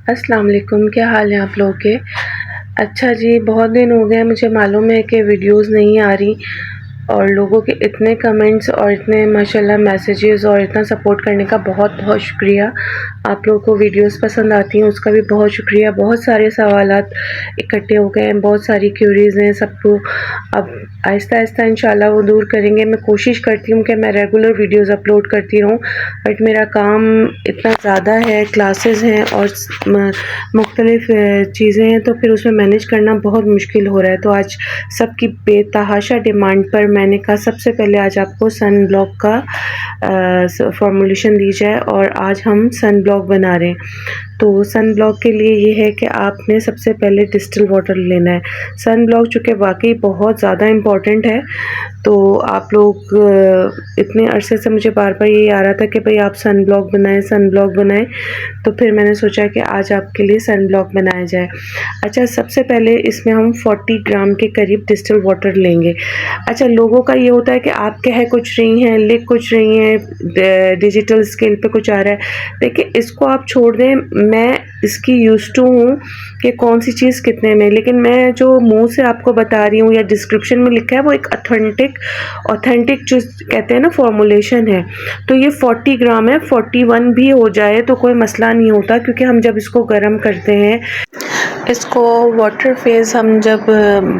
अस्सलाम वालेकुम, क्या हाल है आप लोगों के। अच्छा जी, बहुत दिन हो गए, मुझे मालूम है कि वीडियोस नहीं आ रही और लोगों के इतने कमेंट्स और इतने माशाल्लाह मैसेजेस और इतना सपोर्ट करने का बहुत बहुत शुक्रिया। आप लोगों को वीडियोस पसंद आती हैं उसका भी बहुत शुक्रिया। बहुत सारे सवालात इकट्ठे हो गए हैं, बहुत सारी क्यूरीज़ हैं, सबको अब आहिस्ता आहिस्ता इंशाल्लाह वो दूर करेंगे। मैं कोशिश करती हूँ कि मैं रेगुलर वीडियोस अपलोड करती रहूँ, बट मेरा काम इतना ज़्यादा है, क्लासेस हैं और मुख्तलिफ चीज़ें हैं, तो फिर उसमें मैनेज करना बहुत मुश्किल हो रहा है। तो आज सबकी बेतहाशा डिमांड पर मैंने कहा सबसे पहले आज आपको सन ब्लॉक का फॉर्मुलेशन दी जाए और आज हम सन ब्लॉक बना रहे हैं। तो सन ब्लॉक के लिए ये है कि आपने सबसे पहले डिस्टिल वाटर लेना है। सन ब्लॉक चूँकि वाकई बहुत ज़्यादा इम्पॉर्टेंट है, तो आप लोग इतने अरसे से मुझे बार बार ये आ रहा था कि भाई आप सन ब्लॉक बनाएं, सन ब्लॉक बनाएं, तो फिर मैंने सोचा कि आज आपके लिए सन ब्लॉक बनाया जाए। अच्छा, सबसे पहले इसमें हम 40 ग्राम के करीब डिस्टिल वाटर लेंगे। अच्छा, लोगों का ये होता है कि आप कह कुछ रही हैं, लिख कुछ रही हैं, डिजिटल स्केल पे कुछ आ रहा है। देखिए, इसको आप छोड़ दें, मैं इसकी यूज़ टू हूँ कि कौन सी चीज़ कितने में, लेकिन मैं जो मुंह से आपको बता रही हूँ या डिस्क्रिप्शन में लिखा है वो एक ऑथेंटिक जो कहते हैं ना फॉर्मुलेशन है। तो ये 40 ग्राम है, 41 भी हो जाए तो कोई मसला नहीं होता, क्योंकि हम जब इसको गर्म करते हैं, इसको वाटर फेज़ हम जब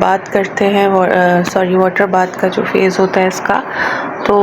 बात करते हैं, वाटर बाथ का जो फेज़ होता है इसका, तो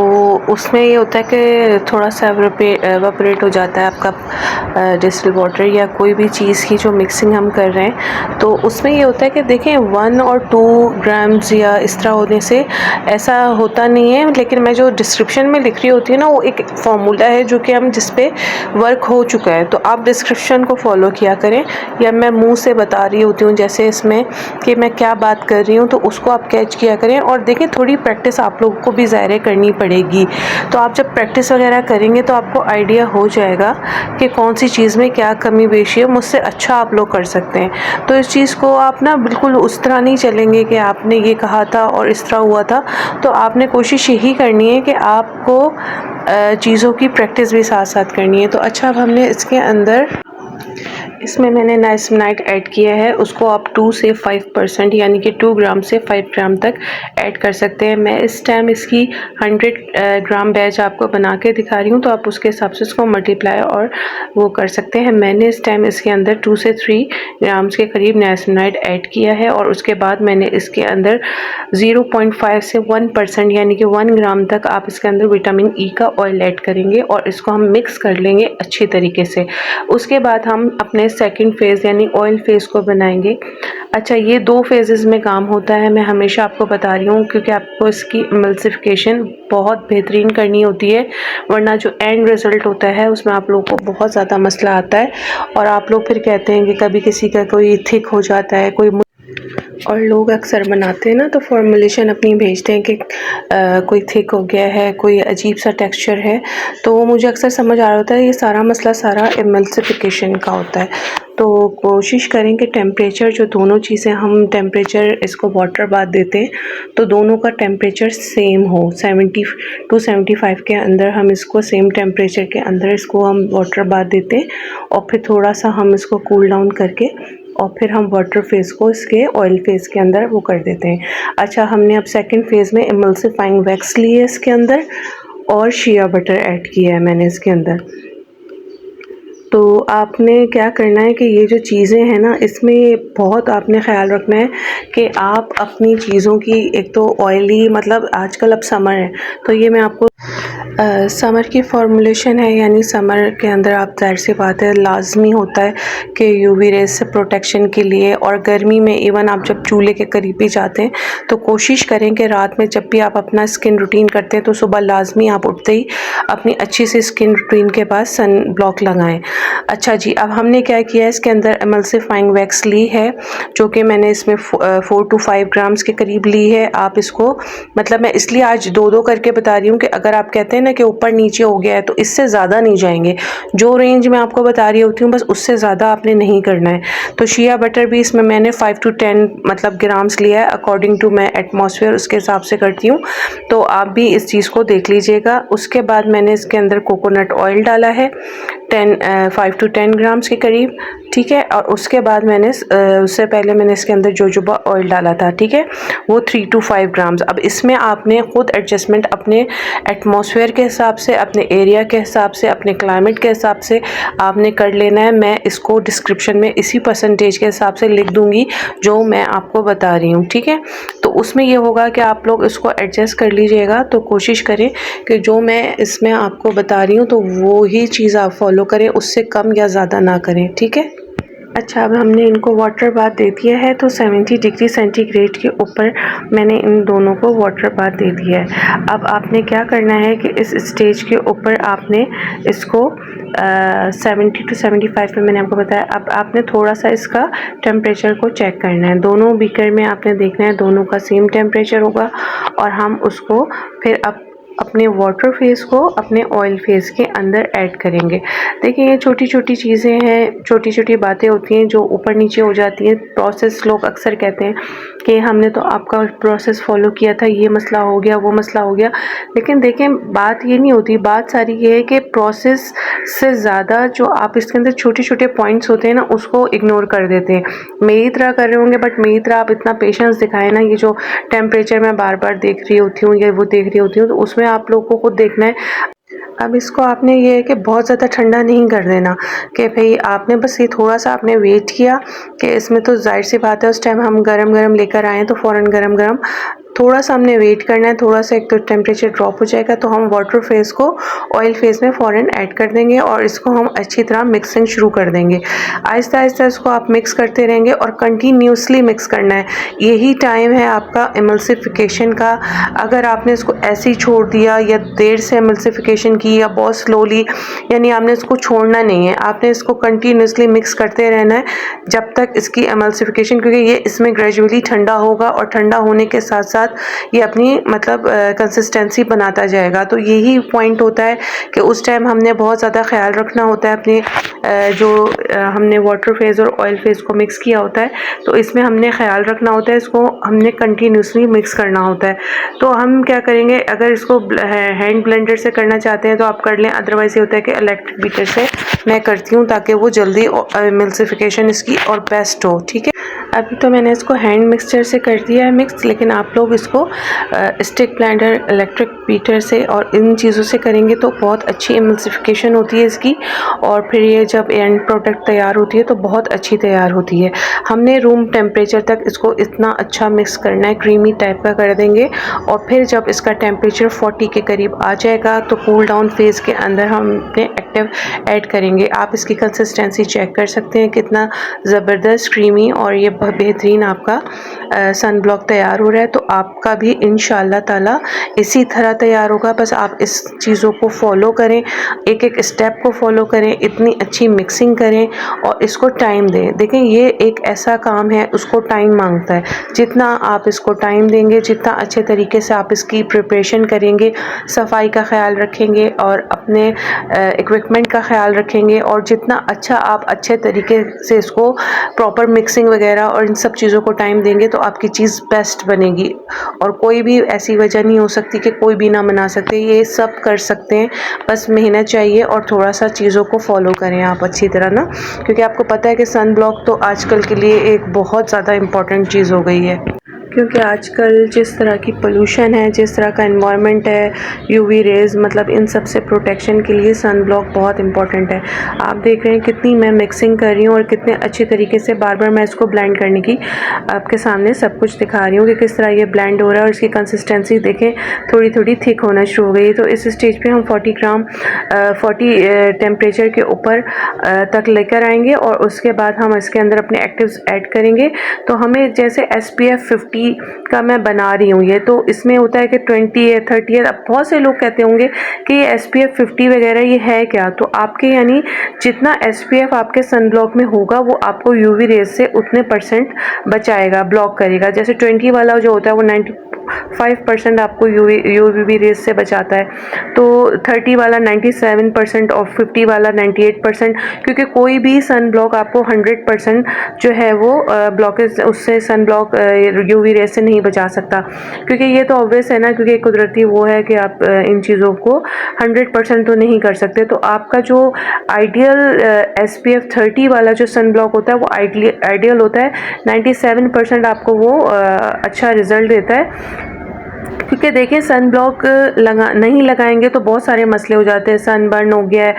उसमें ये होता है कि थोड़ा सा एवापोरेट हो जाता है आपका डिस्टिल वाटर या कोई भी चीज़ की जो मिक्सिंग हम कर रहे हैं। तो उसमें ये होता है कि देखें 1 और 2 ग्राम्स या इस तरह होने से ऐसा होता नहीं है, लेकिन मैं जो डिस्क्रिप्शन में लिख रही होती है ना, वो एक फार्मूला है जो कि हम जिस पे वर्क हो चुका है, तो आप डिस्क्रिप्शन को फॉलो किया करें, या मैं मुंह से बता रही होती हूँ जैसे इसमें कि मैं क्या बात कर रही हूँ, तो उसको आप कैच किया करें। और देखें, थोड़ी प्रैक्टिस आप लोगों को भी ज़ाहिर करनी पड़ेगी, तो आप जब प्रैक्टिस वगैरह करेंगे तो आपको आइडिया हो जाएगा कि कौन सी चीज़ में क्या कमी बेशी है, मुझसे अच्छा आप लोग कर सकते हैं। तो इस चीज़ को आप ना बिल्कुल उस तरह नहीं चलेंगे कि आपने ये कहा था और इस तरह हुआ था, तो आपने कोशिश यही करनी है कि आपको चीज़ों की प्रैक्टिस भी साथ साथ करनी है। तो अच्छा, अब हमने इसमें मैंने नाइसिनमाइड ऐड किया है, उसको आप 2 से 5% यानी कि 2 ग्राम से 5 ग्राम तक ऐड कर सकते हैं। मैं इस टाइम इसकी 100 ग्राम बैच आपको बना के दिखा रही हूँ, तो आप उसके हिसाब से इसको मल्टीप्लाई और वो कर सकते हैं। मैंने इस टाइम इसके अंदर 2 से 3 ग्राम्स के करीब नाइसिनमाइड ऐड किया है, और उसके बाद मैंने इसके अंदर 0.5 से 1% यानी कि 1 ग्राम तक आप इसके अंदर विटामिन ई का ऑयल ऐड करेंगे और इसको हम मिक्स कर लेंगे अच्छी तरीके से। उसके बाद हम अपने सेकंड फेज़ यानी ऑयल फेज़ को बनाएंगे। अच्छा, ये 2 फेजेस में काम होता है, मैं हमेशा आपको बता रही हूँ, क्योंकि आपको इसकी एमल्सिफिकेशन बहुत बेहतरीन करनी होती है, वरना जो एंड रिज़ल्ट होता है उसमें आप लोगों को बहुत ज़्यादा मसला आता है, और आप लोग फिर कहते हैं कि कभी किसी का कोई थिक हो जाता है, और लोग अक्सर बनाते हैं ना तो फॉर्मुलेशन अपनी भेजते हैं कि कोई थिक हो गया है, कोई अजीब सा टेक्सचर है, तो वो मुझे अक्सर समझ आ रहा होता है ये सारा मसला सारा एमल्सिफिकेशन का होता है। तो कोशिश करें कि टेम्परेचर जो दोनों चीज़ें हम टेम्परेचर इसको वाटर बाथ देते हैं तो दोनों का टेम्परेचर सेम हो, 70 to 75 के अंदर हम इसको सेम टेम्परेचर के अंदर इसको हम वाटर बाथ देते हैं, और फिर थोड़ा सा हम इसको कूल डाउन करके और फिर हम वाटर फेज़ को इसके ऑयल फेज़ के अंदर वो कर देते हैं। अच्छा, हमने अब सेकंड फेज़ में एमल्सिफाइंग वैक्स ली है इसके अंदर, और शिया बटर ऐड किया है मैंने इसके अंदर। तो आपने क्या करना है कि ये जो चीज़ें हैं ना, इसमें बहुत आपने ख़्याल रखना है कि आप अपनी चीज़ों की, एक तो ऑयली, मतलब आजकल अब समर है, तो ये मैं आपको समर की फॉर्मुलेशन है, यानी समर के अंदर आप ज़ाहिर सी बात है लाजमी होता है कि यूवी रेज से प्रोटेक्शन के लिए, और गर्मी में इवन आप जब चूल्हे के करीब भी जाते हैं तो कोशिश करें कि रात में जब भी आप अपना स्किन रूटीन करते हैं तो सुबह लाजमी आप उठते ही अपनी अच्छी सी स्किन रूटीन के बाद सन ब्लॉक लगाएं। अच्छा जी, अब हमने क्या किया है, इसके अंदर एमल्सिफाइंग वैक्स ली है जो कि मैंने इसमें 4 to 5 ग्राम्स के करीब ली है। आप इसको, मतलब मैं इसलिए आज 2-2 करके बता रही हूँ कि अगर आप कहते हैं ना कि ऊपर नीचे हो गया है तो इससे ज़्यादा नहीं जाएंगे, जो रेंज मैं आपको बता रही होती हूँ बस उससे ज़्यादा आपने नहीं करना है। तो शिया बटर भी इसमें मैंने 5 to 10 मतलब ग्राम्स लिया है, अकॉर्डिंग टू मैं एटमॉस्फेयर उसके हिसाब से करती हूँ, तो आप भी इस चीज़ को देख लीजिएगा। उसके बाद मैंने इसके अंदर कोकोनट ऑयल डाला है, 5 to 10 ग्राम्स के करीब, ठीक है। और उसके बाद मैंने उससे पहले मैंने इसके अंदर जोजोबा ऑयल डाला था, ठीक है, वो 3 to 5 ग्राम्स। अब इसमें आपने ख़ुद एडजस्टमेंट अपने एटमॉस्फेयर के हिसाब से, अपने एरिया के हिसाब से, अपने क्लाइमेट के हिसाब से आपने कर लेना है। मैं इसको डिस्क्रिप्शन में इसी परसेंटेज के हिसाब से लिख दूँगी जो मैं आपको बता रही हूँ, ठीक है। तो उसमें ये होगा कि आप लोग इसको एडजस्ट कर लीजिएगा। तो कोशिश करें कि जो मैं इसमें आपको बता रही हूँ तो वो ही चीज़ आप फॉलो करें, उससे कम या ज़्यादा ना करें, ठीक है। अच्छा, अब हमने इनको वाटर बाथ दे दिया है, तो 70 डिग्री सेंटीग्रेड के ऊपर मैंने इन दोनों को वाटर बाथ दे दिया है। अब आपने क्या करना है कि इस स्टेज के ऊपर आपने इसको 70 to 75 में मैंने आपको बताया। अब आपने थोड़ा सा इसका टेम्परेचर को चेक करना है। दोनों बीकर में आपने देखना है दोनों का सेम टेम्परेचर होगा, और हम उसको फिर अपने वाटर फेस को अपने ऑयल फेस के अंदर ऐड करेंगे। देखिए, ये छोटी छोटी चीज़ें हैं, छोटी छोटी बातें होती हैं जो ऊपर नीचे हो जाती हैं। प्रोसेस लोग अक्सर कहते हैं कि हमने तो आपका प्रोसेस फॉलो किया था, ये मसला हो गया, वो मसला हो गया। लेकिन देखें, बात ये नहीं होती, बात सारी ये है कि प्रोसेस से ज़्यादा जो आप इसके अंदर छोटे छोटे पॉइंट्स होते हैं ना, उसको इग्नोर कर देते हैं। मेरी तरह कर रहे होंगे, बट मेरी तरह आप इतना पेशेंस दिखाएं ना। ये जो टेम्परेचर मैं बार बार देख रही होती हूँ या वो देख रही होती हूँ, तो उसमें आप लोगों को खुद देखना है। अब इसको आपने ये है कि बहुत ज़्यादा ठंडा नहीं कर देना, कि भाई आपने बस ये थोड़ा सा आपने वेट किया कि इसमें तो जाहिर सी बात है उस टाइम हम गरम गरम लेकर आए तो फ़ौरन गरम गरम थोड़ा सा हमने वेट करना है। थोड़ा सा एक तो टेम्परेचर ड्रॉप हो जाएगा तो हम वाटर फेस को ऑयल फेस में फ़ौरन ऐड कर देंगे, और इसको हम अच्छी तरह मिक्सिंग शुरू कर देंगे। आहिस्ता आहिस्ता इसको आप मिक्स करते रहेंगे और कंटिन्यूसली मिक्स करना है। यही टाइम है आपका एमल्सिफिकेशन का। अगर आपने इसको ऐसे ही छोड़ दिया या देर से एमल्सिफिकेशन की या बहुत स्लोली, यानी आपने इसको छोड़ना नहीं है, आपने इसको कंटिन्यूसली मिक्स करते रहना है जब तक इसकी एमल्सिफिकेशन, क्योंकि ये इसमें ग्रेजुअली ठंडा होगा और ठंडा होने के साथ साथ ये अपनी मतलब कंसिस्टेंसी बनाता जाएगा। तो यही पॉइंट होता है कि उस टाइम हमने बहुत ज़्यादा ख्याल रखना होता है अपने जो हमने वाटर फेस और ऑयल फेस को मिक्स किया होता है, तो इसमें हमने ख्याल रखना होता है, इसको हमने कंटिन्यूसली मिक्स करना होता है। तो हम क्या करेंगे, अगर इसको हैंड ब्लेंडर से करना चाहते हैं तो आप कर लें, अदरवाइज़ ये होता है कि इलेक्ट्रिक बीटर से मैं करती हूँ ताकि वो जल्दी एमल्सिफिकेशन इसकी और बेस्ट हो, ठीक है। अभी तो मैंने इसको हैंड मिक्सचर से कर दिया है मिक्स, लेकिन आप लोग इसको स्टिक ब्लेंडर, इलेक्ट्रिक बीटर से और इन चीज़ों से करेंगे तो बहुत अच्छी एमल्सिफिकेशन होती है इसकी, और फिर ये जब एंड प्रोडक्ट तैयार होती है तो बहुत अच्छी तैयार होती है। हमने रूम टेम्परेचर तक इसको इतना अच्छा मिक्स करना है, क्रीमी टाइप का कर देंगे, और फिर जब इसका टेम्परेचर 40 के करीब आ जाएगा तो कूल डाउन फेज़ के अंदर हम अपने एक्टिव ऐड करेंगे। आप इसकी कंसिस्टेंसी चेक कर सकते हैं कितना ज़बरदस्त क्रीमी और ये बेहतरीन आपका सन ब्लॉक तैयार हो रहा है। तो आपका भी इंशाल्लाह ताला इसी तरह तैयार होगा। बस आप इस चीज़ों को फॉलो करें, एक एक स्टेप को फॉलो करें, इतनी अच्छी मिक्सिंग करें और इसको टाइम दें। देखें, ये एक ऐसा काम है, उसको टाइम मांगता है। जितना आप इसको टाइम देंगे, जितना अच्छे तरीके से आप इसकी प्रिपरेशन करेंगे, सफाई का ख्याल रखेंगे और अपने इक्विपमेंट का ख्याल रखेंगे, और जितना अच्छा आप अच्छे तरीके से इसको प्रॉपर मिक्सिंग वगैरह और इन सब चीज़ों को टाइम देंगे तो आपकी चीज़ बेस्ट बनेगी। और कोई भी ऐसी वजह नहीं हो सकती कि कोई भी ना बना सकते, ये सब कर सकते हैं। बस मेहनत चाहिए और थोड़ा सा चीज़ों को फॉलो करें आप अच्छी तरह ना, क्योंकि आपको पता है कि सन ब्लॉक तो आजकल के लिए एक बहुत ज़्यादा इम्पॉर्टेंट चीज़ हो गई है। क्योंकि आजकल जिस तरह की पोल्यूशन है, जिस तरह का एनवायरनमेंट है, यूवी रेज़, मतलब इन सब से प्रोटेक्शन के लिए सन ब्लॉक बहुत इंपॉर्टेंट है। आप देख रहे हैं कितनी मैं मिक्सिंग कर रही हूँ और कितने अच्छे तरीके से बार बार मैं इसको ब्लेंड करने की आपके सामने सब कुछ दिखा रही हूँ कि किस तरह ये ब्लेंड हो रहा है। और इसकी कंसिस्टेंसी देखें, थोड़ी थोड़ी थिक होना शुरू हो गई है। तो इस स्टेज पे हम 40 टेम्परेचर के ऊपर तक लेकर आएंगे और उसके बाद हम इसके अंदर अपने एक्टिव्स ऐड करेंगे। तो हमें जैसे SPF 50 का मैं बना रही हूँ, ये तो इसमें होता है कि 20 है, 30 है। अब बहुत से लोग कहते होंगे कि ये SPF 50 वगैरह ये है क्या। तो आपके यानी जितना SPF आपके सन ब्लॉक में होगा वो आपको यूवी रेज से उतने % बचाएगा, ब्लॉक करेगा। जैसे 20 वाला जो होता है वो 5% आपको यूवीबी रेज से बचाता है। तो 30 वाला 97% और 50 वाला 98%, क्योंकि कोई भी सन ब्लॉक आपको 100% जो है वो ब्लॉकेज उससे सन ब्लॉक यूवी रेज से नहीं बचा सकता, क्योंकि ये तो ऑब्वियस है ना, क्योंकि कुदरती वो है कि आप इन चीज़ों को 100% तो नहीं कर सकते। तो आपका जो आइडियल SPF 30 वाला जो सन ब्लॉक होता है वो आइडियल होता है। 97% आपको वो अच्छा रिजल्ट देता है, क्योंकि देखिए सन ब्लॉक नहीं लगाएंगे तो बहुत सारे मसले हो जाते हैं। सनबर्न हो गया है,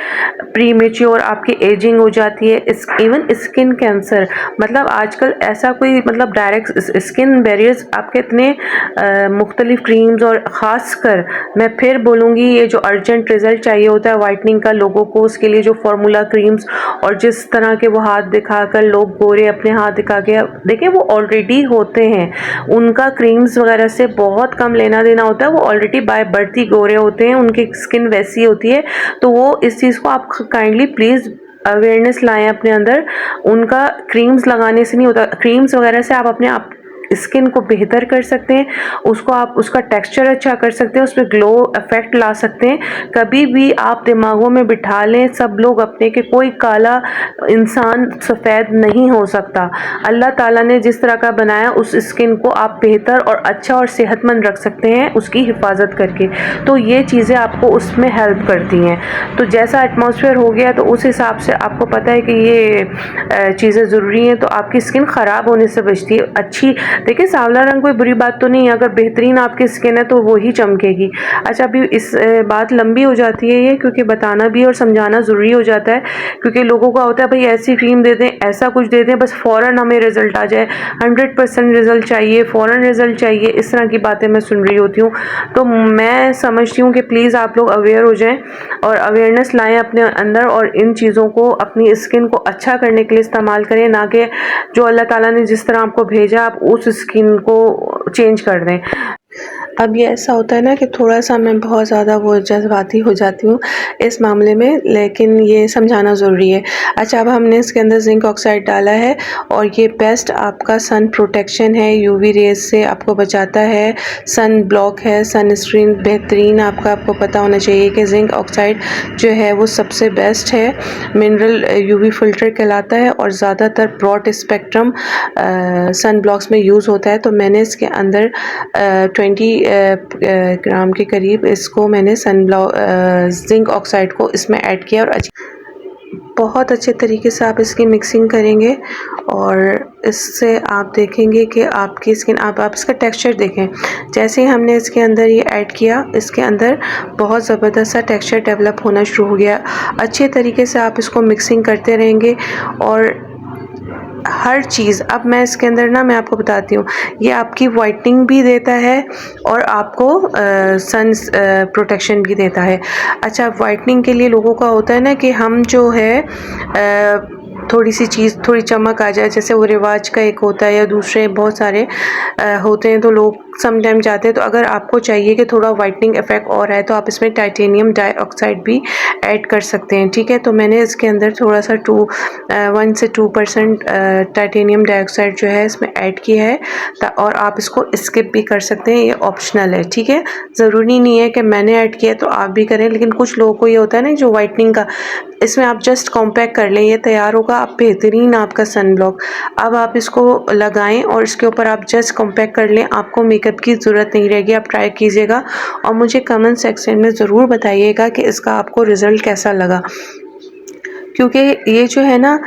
प्री मेच्योर आपकी एजिंग हो जाती है, इवन स्किन कैंसर। मतलब आजकल ऐसा कोई मतलब डायरेक्ट स्किन बैरियर्स आपके इतने मुख्तलिफ क्रीम्स, और ख़ास कर मैं फिर बोलूँगी ये जो अर्जेंट रिजल्ट चाहिए होता है वाइटनिंग का लोगों को, उसके लिए जो फार्मूला क्रीम्स और जिस तरह के वो हाथ दिखाकर लोग गोरे अपने हाथ दिखा के, देखिए वो ऑलरेडी होते हैं, उनका क्रीम्स वगैरह से बहुत कम लेना देना होता है। वो ऑलरेडी बाय बर्थ ही गोरे होते हैं, उनकी स्किन वैसी होती है। तो वो इस चीज़ को आप काइंडली प्लीज़ अवेयरनेस लाएं अपने अंदर। उनका क्रीम्स लगाने से नहीं होता, क्रीम्स वगैरह से आप अपने आप स्किन को बेहतर कर सकते हैं, उसको आप उसका टेक्सचर अच्छा कर सकते हैं, उसमें ग्लो इफेक्ट ला सकते हैं। कभी भी आप दिमागों में बिठा लें सब लोग अपने कि कोई काला इंसान सफ़ेद नहीं हो सकता। अल्लाह ताला ने जिस तरह का बनाया उस स्किन को आप बेहतर और अच्छा और सेहतमंद रख सकते हैं उसकी हिफाजत करके। तो ये चीज़ें आपको उसमें हेल्प करती हैं। तो जैसा एटमॉस्फेयर हो गया तो उस हिसाब से आपको पता है कि ये चीज़ें ज़रूरी हैं, तो आपकी स्किन ख़राब होने से बचती है। अच्छी देखिए सांवला रंग कोई बुरी बात तो नहीं है, अगर बेहतरीन आपकी स्किन है तो वो ही चमकेगी। अच्छा अभी इस बात लंबी हो जाती है ये, क्योंकि बताना भी और समझाना ज़रूरी हो जाता है, क्योंकि लोगों का होता है भाई ऐसी क्रीम दे दें, ऐसा कुछ दे दें, बस फ़ौरन हमें रिज़ल्ट आ जाए, 100% रिज़ल्ट चाहिए, फ़ौरन रिज़ल्ट चाहिए, इस तरह की बातें मैं सुन रही होती हूँ। तो मैं समझती हूँ कि प्लीज़ आप लोग अवेयर हो जाएँ और अवेयरनेस लाएँ अपने अंदर, और इन चीज़ों को अपनी स्किन को अच्छा करने के लिए इस्तेमाल करें, ना कि जो अल्लाह ताला ने जिस तरह आपको भेजा आप उस स्किन को चेंज कर दें। अब ये ऐसा होता है ना कि थोड़ा-सा मैं बहुत ज़्यादा वो जज़्बाती हो जाती हूँ इस मामले में, लेकिन ये समझाना ज़रूरी है। अच्छा अब हमने इसके अंदर ज़िंक ऑक्साइड डाला है, और ये बेस्ट आपका सन प्रोटेक्शन है, यूवी रेज़ से आपको बचाता है, सन ब्लॉक है, सनस्क्रीन बेहतरीन आपको पता होना चाहिए कि ज़िंक ऑक्साइड जो है वो सबसे बेस्ट है, मिनरल यूवी फ़िल्टर कहलाता है, और ज़्यादातर ब्रॉड स्पेक्ट्रम सन ब्लॉक्स में यूज़ होता है। तो मैंने इसके अंदर 20 ग्राम के करीब इसको मैंने ज़िंक ऑक्साइड को इसमें ऐड किया, और बहुत अच्छे तरीके से आप इसकी मिक्सिंग करेंगे, और इससे आप देखेंगे कि आपकी स्किन आप इसका टेक्सचर देखें। जैसे ही हमने इसके अंदर ये ऐड किया, इसके अंदर बहुत ज़बरदस्त सा टेक्सचर डेवलप होना शुरू हो गया। अच्छे तरीके से आप इसको मिक्सिंग करते रहेंगे, और हर चीज़ अब मैं इसके अंदर ना मैं आपको बताती हूँ, ये आपकी वाइटनिंग भी देता है और आपको सन प्रोटेक्शन भी देता है। अच्छा वाइटनिंग के लिए लोगों का होता है ना कि हम जो है थोड़ी सी चीज़ थोड़ी चमक आ जाए, जैसे वो रिवाज का एक होता है, या दूसरे बहुत सारे होते हैं, तो लोग समटाइम चाहते हैं। तो अगर आपको चाहिए कि थोड़ा वाइटनिंग इफेक्ट और है तो आप इसमें टाइटेनियम डाइऑक्साइड भी ऐड कर सकते हैं, ठीक है। तो मैंने इसके अंदर थोड़ा सा 1 से 2% टाइटेनियम डाइऑक्साइड जो है इसमें ऐड किया है, और आप इसको स्किप भी कर सकते हैं, ये ऑप्शनल है, ठीक है। ज़रूरी नहीं है कि मैंने ऐड किया तो आप भी करें, लेकिन कुछ लोगों को ये होता है ना जो वाइटनिंग का, इसमें आप जस्ट कॉम्पैक्ट कर लें, ये तैयार होगा, आप बेहतरीन आपका सन ब्लॉक। अब आप इसको लगाएं और इसके ऊपर आप जस्ट कॉम्पैक्ट कर लें, आपको मेकअप की ज़रूरत नहीं रहेगी। आप ट्राई कीजिएगा और मुझे कमेंट सेक्शन में ज़रूर बताइएगा कि इसका आपको रिज़ल्ट कैसा लगा, क्योंकि ये जो है ना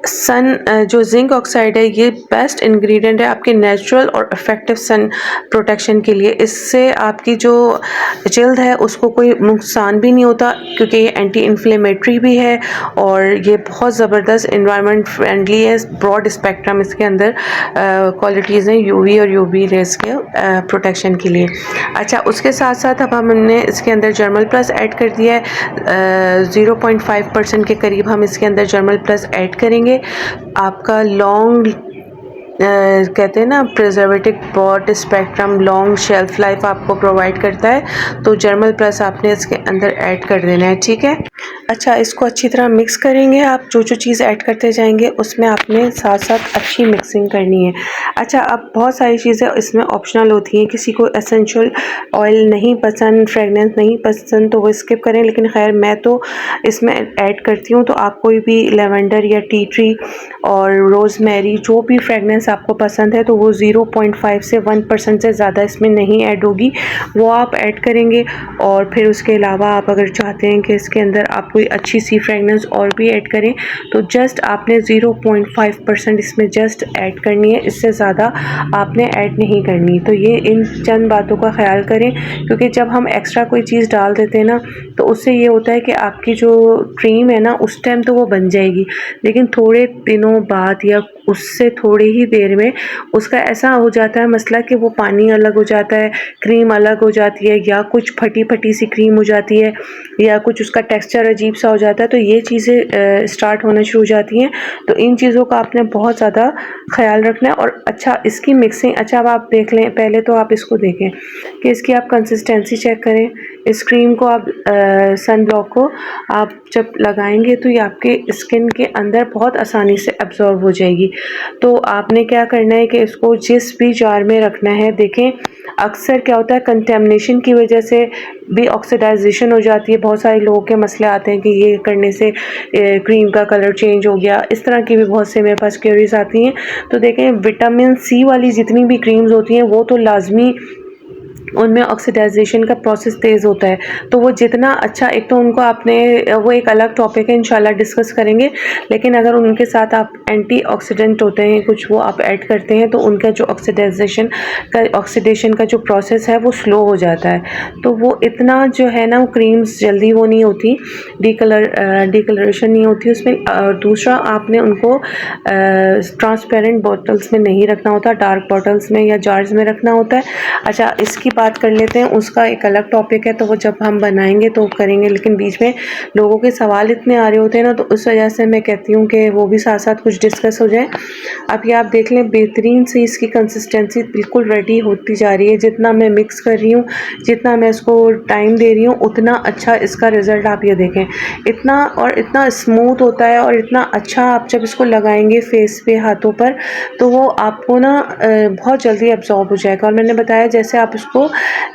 जो जिंक ऑक्साइड है ये बेस्ट इंग्रेडिएंट है आपके नेचुरल और इफ़ेक्टिव सन प्रोटेक्शन के लिए। इससे आपकी जो जल्द है उसको कोई नुकसान भी नहीं होता, क्योंकि ये एंटी इन्फ्लेमेटरी भी है और ये बहुत ज़बरदस्त इन्वायरमेंट फ्रेंडली है। ब्रॉड स्पेक्ट्रम इसके अंदर क्वालिटीज़ हैं यूवी और यूवी रेज के प्रोटेक्शन के लिए। अच्छा उसके साथ साथ अब हमने इसके अंदर जर्मल प्लस ऐड कर दिया है, 0.5% के करीब हम इसके अंदर जर्मल प्लस ऐड करेंगे। आपका लॉन्ग कहते हैं ना preservative broad spectrum long shelf life आपको प्रोवाइड करता है। तो जर्मल प्लस आपने इसके अंदर ऐड कर देना है, ठीक है। अच्छा, इसको अच्छी तरह मिक्स करेंगे। आप जो जो चीज़ ऐड करते जाएंगे उसमें आपने साथ साथ अच्छी मिक्सिंग करनी है। अच्छा, अब बहुत सारी चीज़ें इसमें ऑप्शनल होती हैं। किसी को एसेंशियल ऑयल नहीं पसंद, फ्रेगनेंस नहीं पसंद तो वो स्किप करें, लेकिन खैर मैं तो इसमें ऐड करती हूँ। तो आप कोई भी लेवेंडर या टी ट्री और रोज़मेरी जो भी फ्रेगनेंस आपको पसंद है तो वो 0.5 से 1% से ज़्यादा इसमें नहीं ऐड होगी, वो आप ऐड करेंगे। और फिर उसके अलावा आप अगर चाहते हैं कि इसके अंदर आप कोई अच्छी सी फ्रेगनेंस और भी ऐड करें तो जस्ट आपने 0.5% इसमें जस्ट ऐड करनी है, इससे ज़्यादा आपने ऐड नहीं करनी। तो ये इन चंद बातों का ख्याल करें, क्योंकि जब हम एक्स्ट्रा कोई चीज़ डाल देते हैं ना तो उससे ये होता है कि आपकी जो क्रीम है ना उस टाइम तो वो बन जाएगी, लेकिन थोड़े दिनों बाद या उससे थोड़ी ही देर में उसका ऐसा हो जाता है मसला कि वो पानी अलग हो जाता है, क्रीम अलग हो जाती है, या कुछ फटी फटी सी क्रीम हो जाती है, या कुछ उसका टेक्सचर अजीब सा हो जाता है। तो ये चीज़ें स्टार्ट होना शुरू हो जाती हैं। तो इन चीज़ों का आपने बहुत ज़्यादा ख्याल रखना है। और अच्छा, इसकी मिक्सिंग, अच्छा अब आप देख लें, पहले तो आप इसको देखें कि इसकी आप कंसिस्टेंसी चेक करें। इस क्रीम को आप सन ब्लॉक को आप जब लगाएंगे तो ये आपके स्किन के अंदर बहुत आसानी से एब्जॉर्ब हो जाएगी। तो आपने क्या करना है कि इसको जिस भी जार में रखना है, देखें अक्सर क्या होता है कंटेमिनेशन की वजह से भी ऑक्सीडाइजेशन हो जाती है। बहुत सारे लोगों के मसले आते हैं कि ये करने से क्रीम का कलर चेंज हो गया, इस तरह की भी बहुत से मेरे पास क्वेरीज आती हैं। तो देखें विटामिन सी वाली जितनी भी क्रीम्स होती हैं वो तो लाजमी उनमें ऑक्सीडाइजेशन का प्रोसेस तेज़ होता है। तो वो जितना अच्छा, एक तो उनको आपने, वो एक अलग टॉपिक है, इंशाल्लाह डिस्कस करेंगे। लेकिन अगर उनके साथ आप एंटीऑक्सीडेंट होते हैं कुछ वो आप ऐड करते हैं तो उनका जो ऑक्सीडेशन का जो प्रोसेस है वो स्लो हो जाता है। तो वो इतना जो है ना, वो क्रीम्स जल्दी वो नहीं होती, डिकलरेशन नहीं होती उसमें। दूसरा, आपने उनको ट्रांसपेरेंट बॉटल्स में नहीं रखना होता, डार्क बॉटल्स में या जार्स में रखना होता है। अच्छा, इसकी बात कर लेते हैं, उसका एक अलग टॉपिक है, तो वो जब हम बनाएंगे तो करेंगे। लेकिन बीच में लोगों के सवाल इतने आ रहे होते हैं ना, तो उस वजह से मैं कहती हूँ कि वो भी साथ साथ कुछ डिस्कस हो जाए। अब ये आप देख लें, बेहतरीन से इसकी कंसिस्टेंसी बिल्कुल रेडी होती जा रही है। जितना मैं मिक्स कर रही हूँ, जितना मैं इसको टाइम दे रही हूँ, उतना अच्छा इसका रिज़ल्ट आप ये देखें। इतना और इतना स्मूथ होता है और इतना अच्छा, आप जब इसको लगाएंगे फेस पे, हाथों पर, तो वो आपको ना बहुत जल्दी एब्जॉर्ब हो जाएगा। और मैंने बताया जैसे आप इसको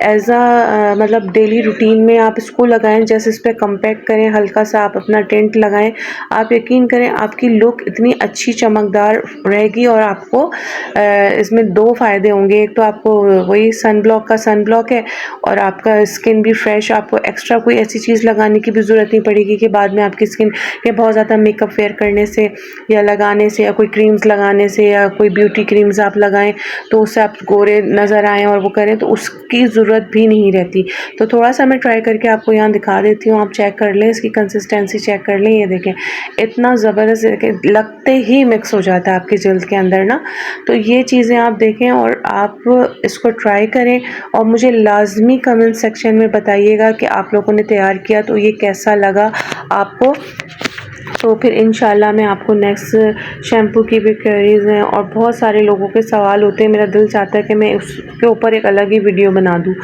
एज आ मतलब डेली रूटीन में आप इसको लगाएं, जैसे इस पर कम्पैक्ट करें, हल्का सा आप अपना टिंट लगाएं, आप यकीन करें आपकी लुक इतनी अच्छी चमकदार रहेगी। और आपको इसमें दो फ़ायदे होंगे, एक तो आपको वही सन ब्लॉक का सन ब्लॉक है, और आपका स्किन भी फ्रेश, आपको एक्स्ट्रा कोई ऐसी चीज़ लगाने की भी ज़रूरत नहीं पड़ेगी कि बाद में आपकी स्किन के बहुत ज़्यादा मेकअप वेयर करने से या लगाने से या कोई क्रीम्स लगाने से या कोई ब्यूटी क्रीम्स आप लगाएं तो उससे आप गोरे नज़र आएँ और वो करें, तो उसकी ज़रूरत भी नहीं रहती। तो थोड़ा सा मैं ट्राई करके आपको यहाँ दिखा देती हूँ, आप चेक कर लें, इसकी कंसिस्टेंसी चेक कर लें। ये देखें इतना ज़बरदस्त, लगते ही मिक्स हो जाता है आपकी जल्द के अंदर ना। तो ये चीज़ें आप देखें और आप इसको ट्राई करें और मुझे लाजमी कमेंट सेक्शन में बताइएगा कि आप लोगों ने तैयार किया तो ये कैसा लगा आपको। तो फिर इंशाल्लाह मैं आपको नेक्स्ट शैम्पू की भी क्वेरीज़ हैं और बहुत सारे लोगों के सवाल होते हैं, मेरा दिल चाहता है कि मैं उसके ऊपर एक अलग ही वीडियो बना दूं।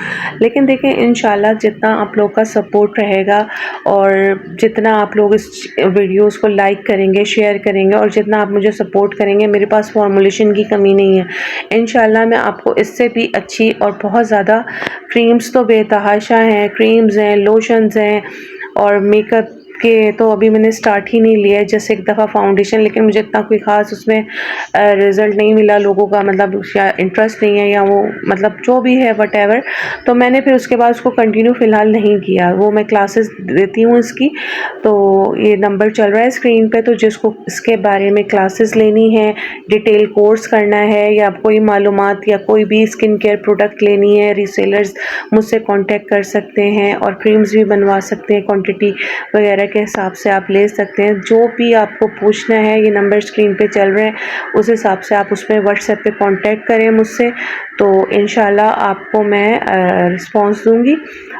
लेकिन देखें इंशाल्लाह जितना आप लोग का सपोर्ट रहेगा और जितना आप लोग इस वीडियोस को लाइक करेंगे, शेयर करेंगे और जितना आप मुझे सपोर्ट करेंगे, मेरे पास फॉर्मुलेशन की कमी नहीं है। इंशाल्लाह मैं आपको इससे भी अच्छी और बहुत ज़्यादा क्रीम्स, तो बेतहाशा हैं, क्रीम्स हैं, लोशंस हैं और मेकअप के तो अभी मैंने स्टार्ट ही नहीं लिया है, जैसे एक दफ़ा फाउंडेशन, लेकिन मुझे इतना कोई ख़ास उसमें रिज़ल्ट नहीं मिला, लोगों का मतलब या इंटरेस्ट नहीं है या वो मतलब जो भी है वटेवर। तो मैंने फिर उसके बाद उसको कंटिन्यू फ़िलहाल नहीं किया। वो मैं क्लासेस देती हूँ इसकी, तो ये नंबर चल रहा है स्क्रीन पे, तो जिसको इसके बारे में क्लासेस लेनी है, डिटेल कोर्स करना है या कोई मालूमात या कोई भी स्किन केयर प्रोडक्ट लेनी है, रीसेलर्स मुझसे कांटेक्ट कर सकते हैं और क्रीम्स भी बनवा सकते हैं क्वांटिटी वगैरह के हिसाब से आप ले सकते हैं। जो भी आपको पूछना है, ये नंबर स्क्रीन पे चल रहे हैं, उस हिसाब से आप उसमें व्हाट्सएप पे कांटेक्ट करें मुझसे, तो इंशाल्लाह आपको मैं रिस्पांस दूंगी।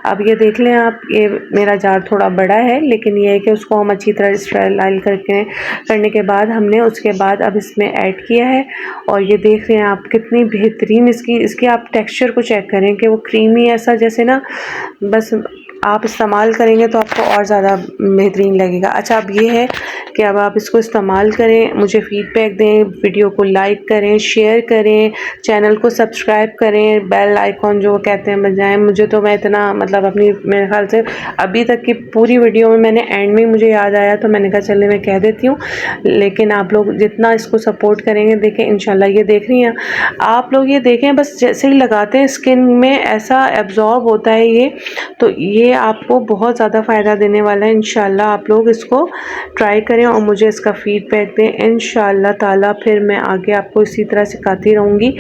अब ये देख लें आप, ये मेरा जार थोड़ा बड़ा है, लेकिन ये है कि उसको हम अच्छी तरह स्टेरिलाइज करने के बाद हमने उसके बाद अब इसमें ऐड किया है। और ये देख रहे हैं आप कितनी बेहतरीन इसकी आप टेक्सचर को चेक करें कि वो क्रीमी ऐसा जैसे ना, बस आप इस्तेमाल करेंगे तो आपको और ज़्यादा बेहतरीन लगेगा। अच्छा, अब ये है कि अब आप इसको इस्तेमाल करें, मुझे फ़ीडबैक दें, वीडियो को लाइक करें, शेयर करें, चैनल को सब्सक्राइब करें, बेल आइकॉन जो कहते हैं बजाएं। मुझे तो मैं इतना मतलब अपनी मेरे ख्याल से अभी तक की पूरी वीडियो में मैंने एंड में मुझे याद आया तो मैंने कहा चलिए मैं कह देती हूँ। लेकिन आप लोग जितना इसको सपोर्ट करेंगे, देखें इंशाल्लाह ये देख रही हैं आप लोग, ये देखें बस जैसे ही लगाते हैं स्किन में ऐसा एब्जॉर्ब होता है ये, तो ये आपको बहुत ज़्यादा फ़ायदा देने वाला है। इंशाल्लाह आप लोग इसको ट्राई करें और मुझे इसका फ़ीडबैक दें इंशाल्लाह ताला। फिर मैं आगे आपको इसी तरह सिखाती रहूँगी।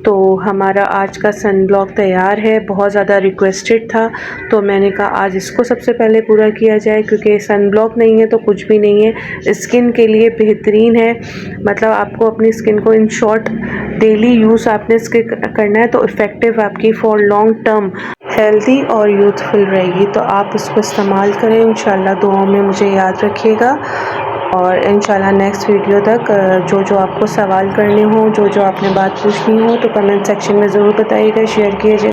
तो हमारा आज का सन ब्लॉक तैयार है, बहुत ज़्यादा रिक्वेस्टेड था तो मैंने कहा आज इसको सबसे पहले पूरा किया जाए, क्योंकि सन ब्लॉक नहीं है तो कुछ भी नहीं है, स्किन के लिए बेहतरीन है। मतलब आपको अपनी स्किन को इन शॉर्ट डेली यूज़ आपने इसके करना है तो इफ़ेक्टिव आपकी फॉर लॉन्ग टर्म हेल्दी और यूथफुल रहेगी। तो आप इसको इस्तेमाल करें इंशाल्लाह। दुआओं में मुझे याद रखिएगा और इंशाल्लाह नेक्स्ट वीडियो तक जो जो आपको सवाल करने हो, जो जो आपने बात पूछनी हो तो कमेंट सेक्शन में ज़रूर बताइएगा, शेयर कीजिए।